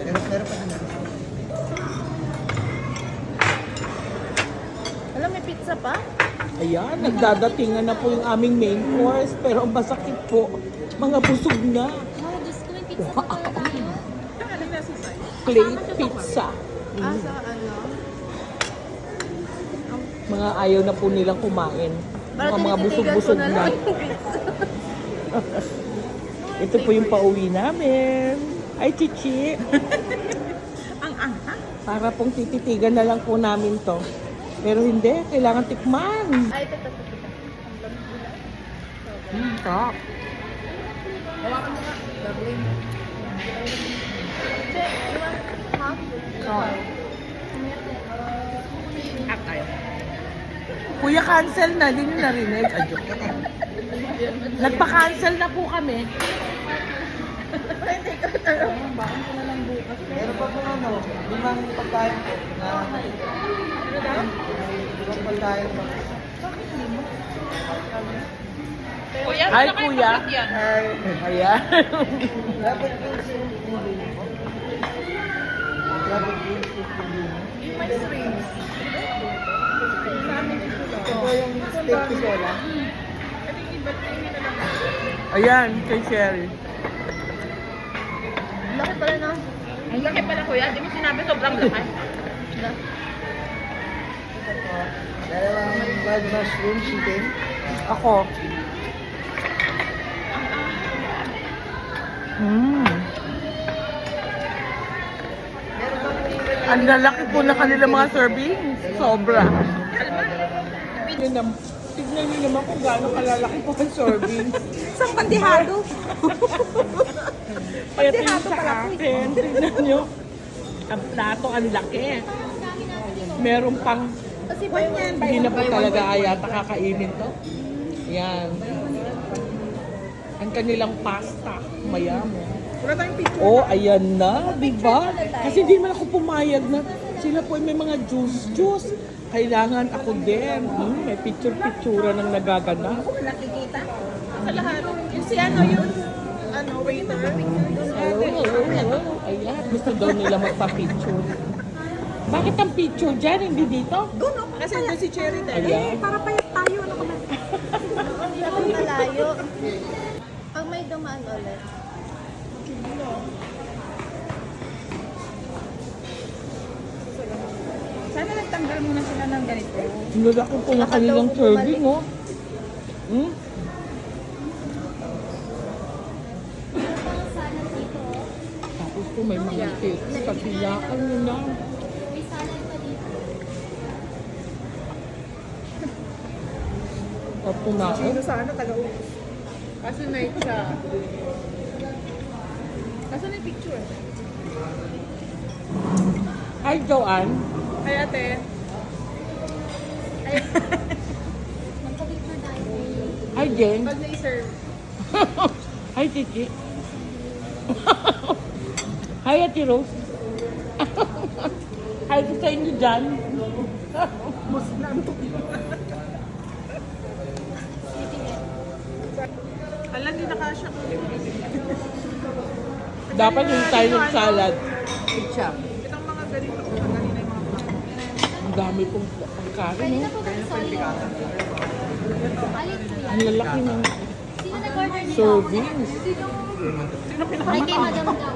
Meron pa din. Alam, may pizza pa? Ayan, nagdadatingan na po yung aming main course. Pero ang masakit po, mga busog na. Oh, Diyos ko, may pizza pa pala tayo. Plate pizza. Ah, sa ano? Mga ayaw na po nilang kumain. Para Mga tinititigan busog-busog ko na na. lang yung pizza. Ito po yung pauwi namin. Ay, chichi. Para pong tititigan na lang po namin to. Pero hindi, kailangan tikman. Ay, ito. Top. Che, you want half? At tayo. Kuya, cancel na. Hindi nyo narinig. Adyo. Nagpa-cancel na po kami. Meron pa po ano, limang pagkain na... Limang pagkain pa. Kuya, Hi, kuya. Ay, Ayan. dapat yung hindi. Dapat yung hindi. May shrimps. Ito yung steak pisola. Ayan, kay Sherry. Laki pala na. Ang laki pala kuya, di mo sinabi sobrang laki. Dalawang wild mushroom chicken. Ako. Ang lalaki po na kanila mga serving. Sobra. Tignan niyo naman kung gaano kalalaki po ang serving. Isang pandihado. Kaya tingin sa akin. Tignan niyo. Ang plato, ang laki. Meron pang, Kasi ba yan? hindi na po talaga ayata kakainin to. Yan. Ang kanilang pasta. Mayamo. Wala tayong picture. Oh, ayan na, di ba? Kasi di man ako pumayag na sila po ay may mga juice. Kailangan ako din. May picture-picture ng nagaganap. Nakikita? Sa lahat. Yung si ano, yung waiter. Hello. Ayan, gusto daw nila magpa-picture. Bakit ang picture dyan? Hindi dito? Doon, no? Kasi doon si Cherry tayo. Ayan. Para payat tayo. Ano ka ba? Hindi ako malayo. Pag may dumaan ulit. Sana nagtanggal muna sila ng ganito. Nalaki po na kanilang serving, oh. Hmm? Tapos po may mga cakes. Kasiyakan nyo na. Tapos na ako. Sino sana taga-ubos? Kaso night siya. Kaso na yung picture. Hi, Joanne. Ay ate. Hi, Jen. Pag na-serve. Hi, Titi. Hi, Ate Rose. Hi ko sa inyo dyan. Alam, hindi nakasya ko. Dapat yung silent salad. Pizza. Itong mga ganito. Kanina yung mga Ang dami pong pagkain, no? Ang lalaki ng Sino nag-order nito? servings. Ay, kay Madam daw.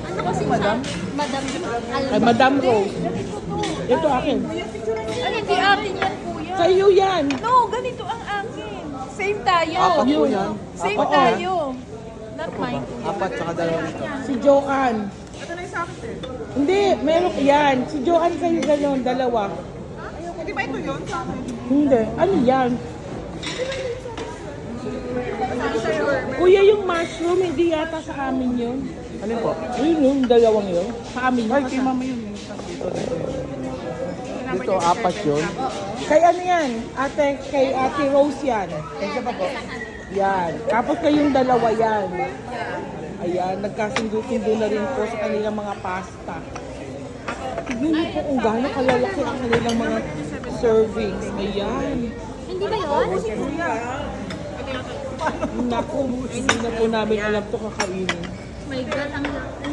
Ano kasi Madam? Madam. Kay Madam Rose. Ito akin. Ay, hindi akin yan, kuya. Sa iyo yan. No, ganito ang akin. Same tayo. Apat po yan. Same Oo. tayo. Not mine. Apat tsaka dalawa nito. Si Joanne. Ito na yung sa akin, sir. Hindi, meron yan. Si Joanne sa'yo gano'n, dalawa. Ayoko. Di ba ito yun sa akin? Hindi. Ano yan? Sabi sa'yo. Kuya, yung mushroom, hindi yata sa amin yun. Ano po? Yun yung dalawang yun. Sa amin yun. Kay mama yun. Dito, apat yun. Kay ano yan? Kay Ate Rose yan. Kaysa pa po? Yan. Tapos kayong dalawa yan. Ayan, nagkasundo-sundo na rin po sa kanilang mga pasta. Tignan niyo po kung gaano kalalaki ang kanilang mga servings. Ayan. Hindi ba yun? Naku, hindi na po namin alam to kakainin. My God, ang laki.